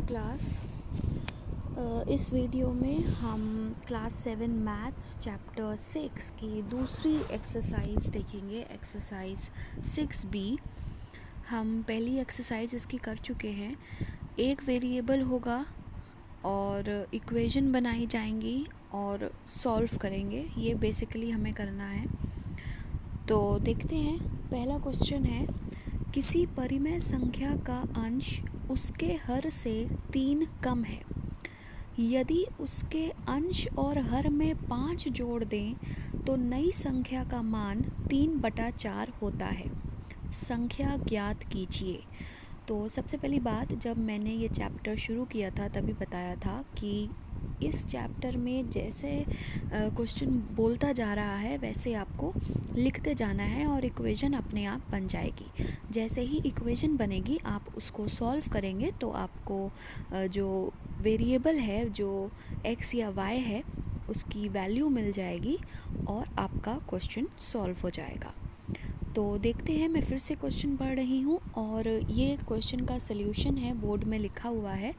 Class. इस video में हम क्लास 7 मैथ्स चैप्टर 6 की दूसरी एक्सरसाइज देखेंगे, एक्सरसाइज 6B। हम पहली एक्सरसाइज इसकी कर चुके हैं। एक वेरिएबल होगा और इक्वेशन बनाई जाएंगी और सॉल्व करेंगे। ये बेसिकली हमें करना है। तो देखते हैं, पहला क्वेश्चन है, किसी परिमेय संख्या का अंश उसके हर से 3 कम है। यदि उसके अंश और हर में 5 जोड़ दें तो नई संख्या का मान 3/4 होता है। संख्या ज्ञात कीजिए। तो सबसे पहली बात, जब मैंने ये चैप्टर शुरू किया था तभी बताया था कि इस चैप्टर में जैसे क्वेश्चन बोलता जा रहा है वैसे आपको लिखते जाना है और इक्वेशन अपने आप बन जाएगी। जैसे ही इक्वेशन बनेगी आप उसको सॉल्व करेंगे तो आपको जो वेरिएबल है, जो x या y है, उसकी वैल्यू मिल जाएगी और आपका क्वेश्चन सॉल्व हो जाएगा। तो देखते हैं, मैं फिर से क्वेश्चन पढ़ रही हूँ और ये क्वेश्चन का सल्यूशन है, बोर्ड में लिखा हुआ है।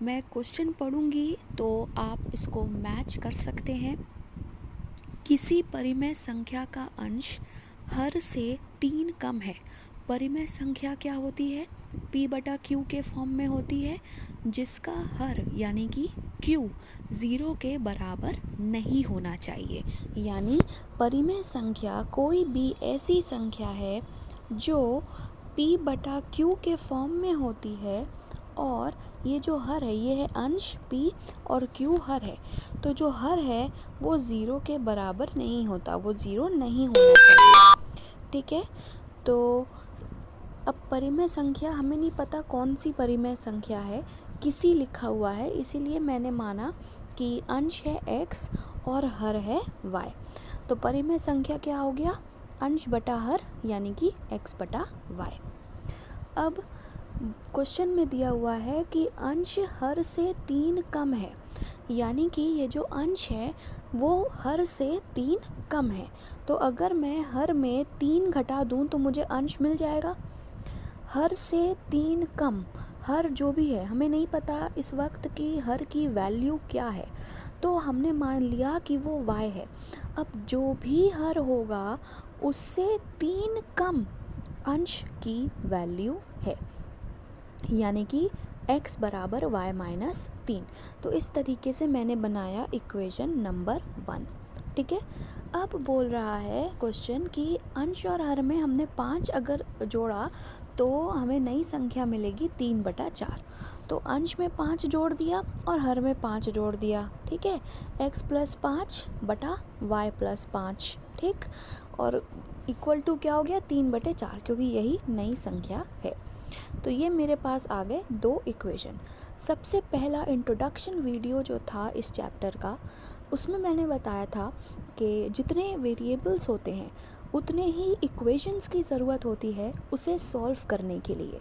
मैं क्वेश्चन पढ़ूँगी तो आप इसको मैच कर सकते हैं। किसी परिमेय संख्या का अंश हर से 3 कम है। परिमेय संख्या क्या होती है? P/Q के फॉर्म में होती है, जिसका हर यानी कि Q 0 के बराबर नहीं होना चाहिए। यानी परिमेय संख्या कोई भी ऐसी संख्या है जो P/Q के फॉर्म में होती है और ये जो हर है ये है अंश P और Q हर है। तो जो हर है वो 0 के बराबर नहीं होता, वो 0 नहीं होना चाहिए। ठीक है, तो अब परिमेय संख्या हमें नहीं पता कौन सी परिमेय संख्या है, किसी लिखा हुआ है, इसीलिए मैंने माना कि अंश है x और हर है y। तो परिमेय संख्या क्या हो गया? अंश बटा हर यानी कि x/y। अब क्वेश्चन में दिया हुआ है कि अंश हर से 3 कम है, यानी कि ये जो अंश है वो हर से 3 कम है। तो अगर मैं हर में 3 घटा दूं तो मुझे अंश मिल जाएगा। हर से 3 कम, हर जो भी है, हमें नहीं पता इस वक्त कि हर की वैल्यू क्या है, तो हमने मान लिया कि वो y है। अब जो भी हर होगा उससे 3 कम अंश की वैल्यू है, यानी कि x बराबर y - 3। तो इस तरीके से मैंने बनाया इक्वेशन नंबर 1। ठीक है, अब बोल रहा है क्वेश्चन कि अंश और हर में हमने 5 अगर जोड़ा तो हमें नई संख्या मिलेगी 3/4। तो अंश में 5 जोड़ दिया और हर में 5 जोड़ दिया। ठीक है, x + 5 बटा y + 5। ठीक, और इक्वल टू क्या हो गया? 3/4, क्योंकि यही नई संख्या है। तो ये मेरे पास आ गए 2 इक्वेशन। सबसे पहला इंट्रोडक्शन वीडियो जो था इस चैप्टर का, उसमें मैंने बताया था कि जितने वेरिएबल्स होते हैं उतने ही इक्वेशंस की ज़रूरत होती है उसे सॉल्व करने के लिए।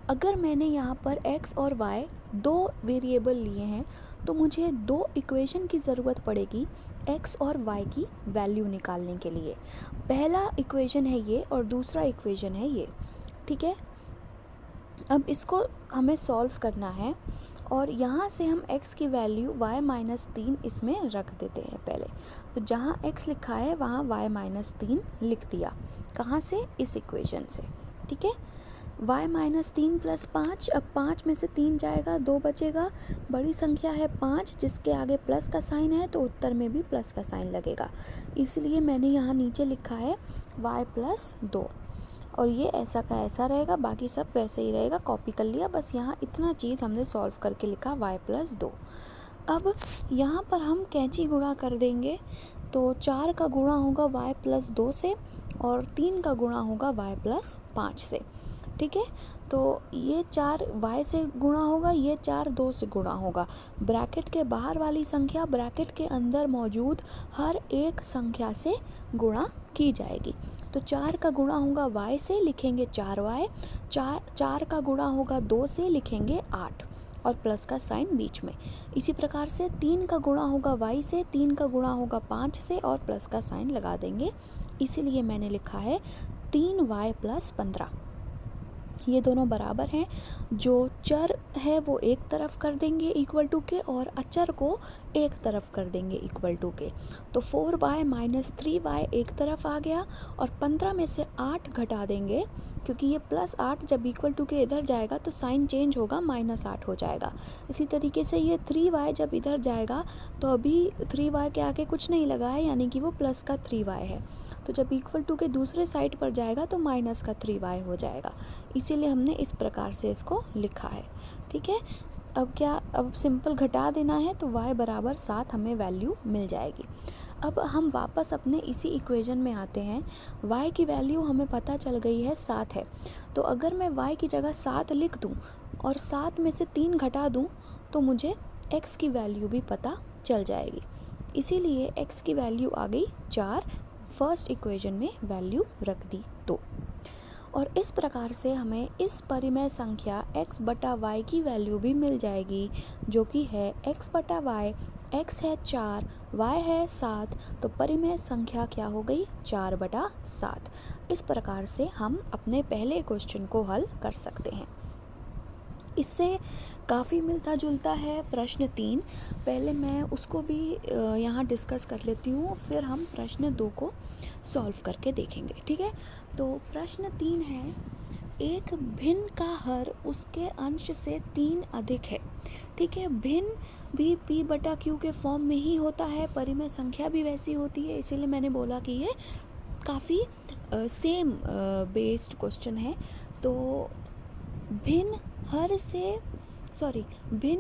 अगर मैंने यहाँ पर x और y 2 वेरिएबल लिए हैं तो मुझे 2 इक्वेशन की ज़रूरत पड़ेगी x और y की वैल्यू निकालने के लिए। पहला इक्वेशन है ये और दूसरा इक्वेशन है ये। ठीक है, अब इसको हमें सॉल्व करना है और यहाँ से हम x की वैल्यू y - 3 इसमें रख देते हैं पहले। तो जहाँ x लिखा है वहाँ y - 3 लिख दिया। कहाँ से? इस इक्वेशन से। ठीक है, y - 3 + 5। अब 5 में से 3 जाएगा, 2 बचेगा। बड़ी संख्या है 5, जिसके आगे प्लस का साइन है तो उत्तर में भी प्लस का साइन लगेगा, इसलिए मैंने यहाँ नीचे लिखा है y + 2। और ये ऐसा का ऐसा रहेगा, बाकी सब वैसे ही रहेगा, कॉपी कर लिया। बस यहाँ इतना चीज़ हमने सॉल्व करके लिखा y + 2। अब यहाँ पर हम कैंची गुणा कर देंगे, तो 4 का गुणा होगा y + 2 से और 3 का गुणा होगा y + 5 से। ठीक है, तो ये 4 y से गुणा होगा, ये 4 2 से गुणा होगा। ब्रैकेट के बाहर वाली संख्या ब्रैकेट के अंदर मौजूद हर एक संख्या से गुणा की जाएगी। तो 4 का गुणा होगा y से, लिखेंगे 4y। 4 का गुणा होगा 2 से, लिखेंगे 8 और प्लस का साइन बीच में। इसी प्रकार से 3 का गुणा होगा y से, 3 का गुणा होगा 5 से और प्लस का साइन लगा देंगे। इसीलिए मैंने लिखा है 3y + 15। ये दोनों बराबर हैं। जो चर है वो एक तरफ कर देंगे इक्वल टू के, और अचर को एक तरफ कर देंगे इक्वल टू के। तो 4y माइनस 3y एक तरफ आ गया, और 15 में से 8 घटा देंगे, क्योंकि ये प्लस 8 जब इक्वल टू के इधर जाएगा तो साइन चेंज होगा, माइनस 8 हो जाएगा। इसी तरीके से ये 3y जब इधर जाएगा तो अभी 3y के आगे कुछ नहीं लगा है, यानी कि वो प्लस का 3y है। तो जब इक्वल टू के दूसरे साइड पर जाएगा तो माइनस का 3y हो जाएगा। इसीलिए हमने इस प्रकार से इसको लिखा है। ठीक है, अब सिंपल घटा देना है, तो y बराबर 7 हमें वैल्यू मिल जाएगी। अब हम वापस अपने इसी इक्वेशन में आते हैं। y की वैल्यू हमें पता चल गई है 7 है। तो अगर मैं y की जगह 7 लिख दूं और 7 में से 3 घटा दूं तो मुझे x की वैल्यू भी पता चल जाएगी। इसीलिए x की वैल्यू आ गई 4, फर्स्ट इक्वेशन में वैल्यू रख दी 2। और इस प्रकार से हमें इस परिमेय संख्या x बटा y की वैल्यू भी मिल जाएगी, जो कि है x बटा y। x है 4, y है 7, तो परिमेय संख्या क्या हो गई 4 बटा 7। इस प्रकार से हम अपने पहले क्वेश्चन को हल कर सकते हैं। इससे काफ़ी मिलता जुलता है प्रश्न 3। पहले मैं उसको भी यहाँ डिस्कस कर लेती हूँ, फिर हम प्रश्न 2 को सॉल्व करके देखेंगे। ठीक है, तो प्रश्न 3 है, एक भिन्न का हर उसके अंश से 3 अधिक है। ठीक है, भिन्न भी p बटा q के फॉर्म में ही होता है, परिमेय संख्या भी वैसी होती है, इसीलिए मैंने बोला कि ये काफ़ी सेम बेस्ड क्वेश्चन है। तो भिन्न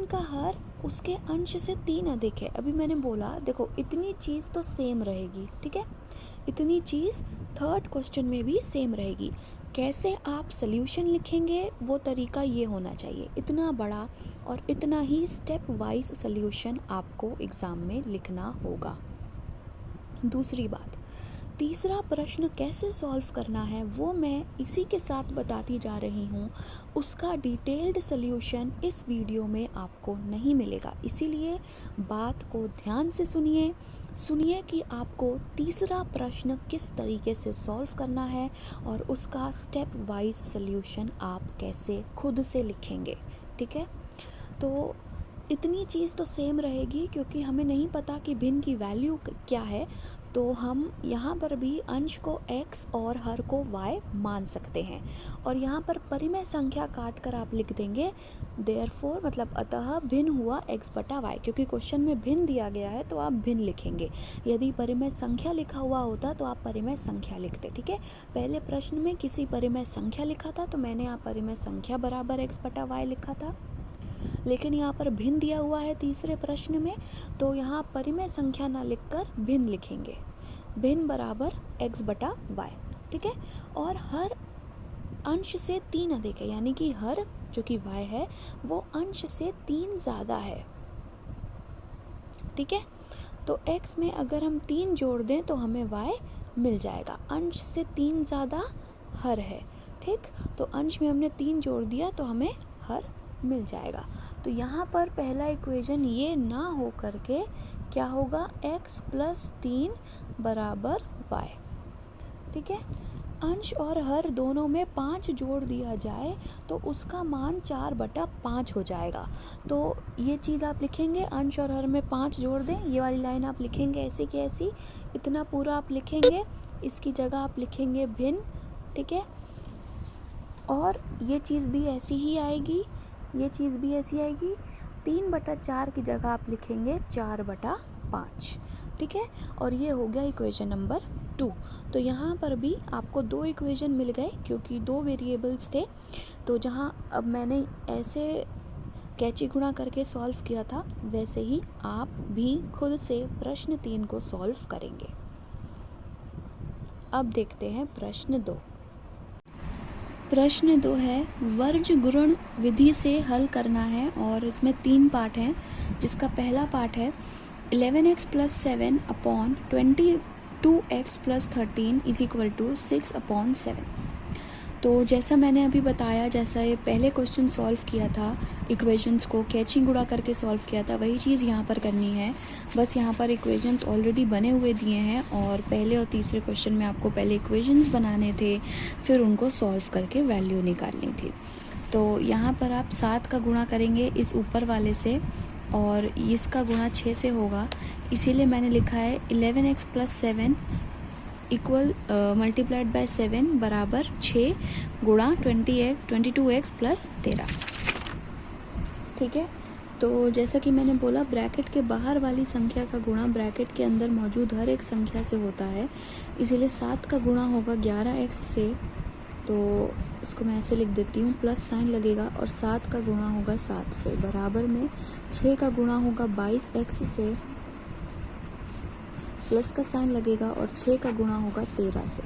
का हर उसके अंश से 3 अधिक है। अभी मैंने बोला देखो, इतनी चीज़ तो सेम रहेगी। ठीक है, इतनी चीज़ थर्ड क्वेश्चन में भी सेम रहेगी। कैसे आप सल्यूशन लिखेंगे वो तरीका ये होना चाहिए। इतना बड़ा और इतना ही स्टेप वाइज सल्यूशन आपको एग्ज़ाम में लिखना होगा। दूसरी बात, तीसरा प्रश्न कैसे सॉल्व करना है वो मैं इसी के साथ बताती जा रही हूँ। उसका डिटेल्ड सल्यूशन इस वीडियो में आपको नहीं मिलेगा, इसीलिए बात को ध्यान से सुनिए कि आपको तीसरा प्रश्न किस तरीके से सॉल्व करना है और उसका स्टेप वाइज सल्यूशन आप कैसे खुद से लिखेंगे। ठीक है, तो इतनी चीज़ तो सेम रहेगी, क्योंकि हमें नहीं पता कि भिन्न की वैल्यू क्या है, तो हम यहाँ पर भी अंश को x और हर को y मान सकते हैं। और यहाँ पर परिमेय संख्या काट कर आप लिख देंगे देयरफॉर, मतलब अतः भिन्न हुआ x बटा y, क्योंकि क्वेश्चन में भिन्न दिया गया है तो आप भिन्न लिखेंगे। यदि परिमेय संख्या लिखा हुआ होता तो आप परिमेय संख्या लिखते। ठीक है, पहले प्रश्न में किसी परिमेय संख्या लिखा था तो मैंने यहाँ परिमेय संख्या बराबर x बटा y लिखा था, लेकिन यहाँ पर भिन्न दिया हुआ है तीसरे प्रश्न में, तो यहाँ परिमेय संख्या ना लिखकर भिन्न लिखेंगे। भिन्न बराबर x बटा y। ठीक है, और हर अंश से 3 अधिक है, यानी कि हर जो कि y है वो अंश से 3 ज़्यादा है। ठीक है, तो x में अगर हम 3 जोड़ दें तो हमें y मिल जाएगा। अंश से 3 ज़्यादा हर है। ठीक, तो अंश में हमने 3 जोड़ दिया तो हमें हर मिल जाएगा। तो यहाँ पर पहला इक्वेशन ये ना हो करके क्या होगा, x प्लस 3 बराबर y। ठीक है, अंश और हर दोनों में 5 जोड़ दिया जाए तो उसका मान 4 बटा 5 हो जाएगा। तो ये चीज़ आप लिखेंगे, अंश और हर में 5 जोड़ दें, ये वाली लाइन आप लिखेंगे ऐसी की ऐसी, इतना पूरा आप लिखेंगे, इसकी जगह आप लिखेंगे भिन्न। ठीक है, और ये चीज़ भी ऐसी ही आएगी, ये चीज़ भी ऐसी आएगी। 3 बटा 4 की जगह आप लिखेंगे 4 बटा 5। ठीक है, और ये हो गया इक्वेशन नंबर 2। तो यहाँ पर भी आपको 2 इक्वेशन मिल गए, क्योंकि 2 वेरिएबल्स थे। तो जहाँ अब मैंने ऐसे कैची गुणा करके सॉल्व किया था, वैसे ही आप भी खुद से प्रश्न 3 को सॉल्व करेंगे। अब देखते हैं प्रश्न 2। प्रश्न 2 है, वर्ज गुणन विधि से हल करना है, और इसमें 3 पार्ट हैं, जिसका पहला पार्ट है 11x plus 7 upon 22x plus 13 is equal to 6 upon 7। तो जैसा मैंने अभी बताया, जैसा ये पहले क्वेश्चन सॉल्व किया था, इक्वेशंस को कैची गुणा करके सॉल्व किया था वही चीज़ यहाँ पर करनी है। बस यहाँ पर इक्वेशंस ऑलरेडी बने हुए दिए हैं और पहले और तीसरे क्वेश्चन में आपको पहले इक्वेशंस बनाने थे, फिर उनको सॉल्व करके वैल्यू निकालनी थी। तो यहाँ पर आप 7 का गुणा करेंगे इस ऊपर वाले से और इसका गुणा 6 से होगा, इसीलिए मैंने लिखा है 11x + 7 इक्वल मल्टीप्लाइड बाय 7 बराबर 6 गुणा 22x + 13। ठीक है, तो जैसा कि मैंने बोला ब्रैकेट के बाहर वाली संख्या का गुणा ब्रैकेट के अंदर मौजूद हर एक संख्या से होता है, इसीलिए 7 का गुणा होगा 11x से, तो इसको मैं ऐसे लिख देती हूँ, प्लस साइन लगेगा और 7 का गुणा होगा 7 से, बराबर में 6 का गुणा होगा 22x से, प्लस का साइन लगेगा और 6 का गुणा होगा 13 से।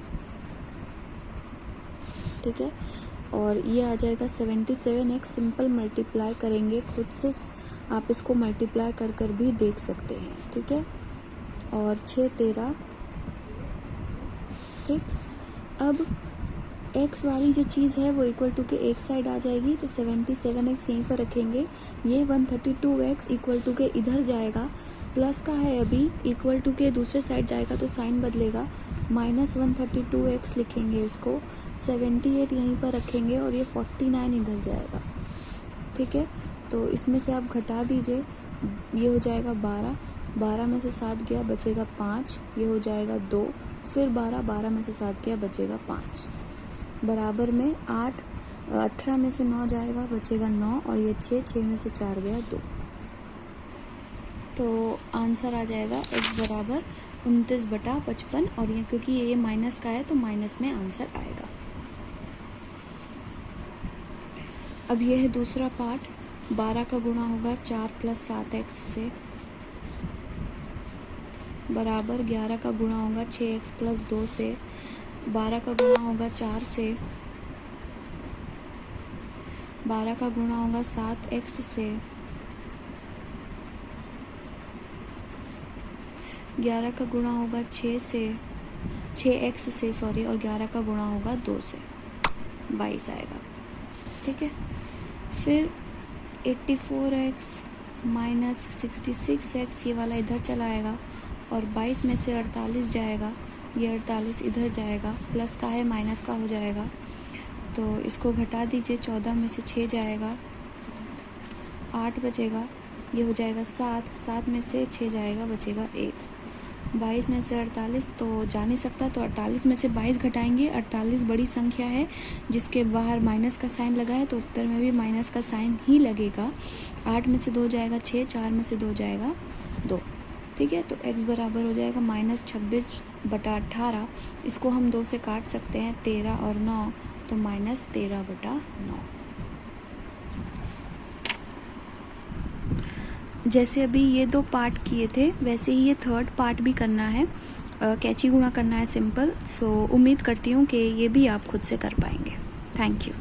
ठीक है, और ये आ जाएगा 77x। सिंपल मल्टीप्लाई करेंगे, खुद से आप इसको मल्टीप्लाई कर कर भी देख सकते हैं। ठीक है, और 6 13। ठीक, अब x वाली जो चीज़ है वो इक्वल टू के एक साइड आ जाएगी, तो 77x यहीं पर रखेंगे। ये 132x इक्वल टू के इधर जाएगा, प्लस का है अभी, इक्वल टू के दूसरे साइड जाएगा तो साइन बदलेगा, -132x लिखेंगे इसको, 78 यहीं पर रखेंगे और ये 49 इधर जाएगा। ठीक है, तो इसमें से आप घटा दीजिए, ये हो जाएगा 12, 12 में से 7 गया बचेगा 5, ये हो जाएगा 2, फिर 12, 12 में से 7 गया बचेगा 5, बराबर में 8, 18 में से 9 जाएगा बचेगा 9 और ये 6, 6 में से 4 गया 2। तो आंसर आ जाएगा x बराबर 29/55 और ये क्योंकि ये माइनस का है तो माइनस में आंसर आएगा। अब ये है दूसरा पार्ट, 12 का गुणा होगा 4 + 7x से, बराबर 11 का गुणा होगा 6x + 2 से, 12 का गुणा होगा 4 से, 12 का गुणा होगा 7x से, 11 का गुणा होगा 6x से सॉरी, और 11 का गुणा होगा 2 से, 22 आएगा। ठीक है, फिर 84x - 66x ये वाला इधर चला आएगा और 22 में से 48 जाएगा, ये 48 इधर जाएगा, प्लस का है माइनस का हो जाएगा, तो इसको घटा दीजिए, 14 में से 6 जाएगा, 8 बचेगा, ये हो जाएगा 7, 7 में से 6 जाएगा बचेगा 1, 22 में से 48 तो जा नहीं सकता, तो 48 में से 22 घटाएंगे, 48 बड़ी संख्या है जिसके बाहर माइनस का साइन लगा है, तो उत्तर में भी माइनस का साइन ही लगेगा। 8 में से 2 जाएगा 6, 4 में से 2 जाएगा 2। ठीक है, तो x बराबर हो जाएगा -26/18, इसको हम 2 से काट सकते हैं, 13 और 9, तो -13/9। जैसे अभी ये 2 पार्ट किए थे वैसे ही ये थर्ड पार्ट भी करना है, कैची गुणा करना है सिंपल। सो उम्मीद करती हूँ कि ये भी आप खुद से कर पाएंगे। Thank you.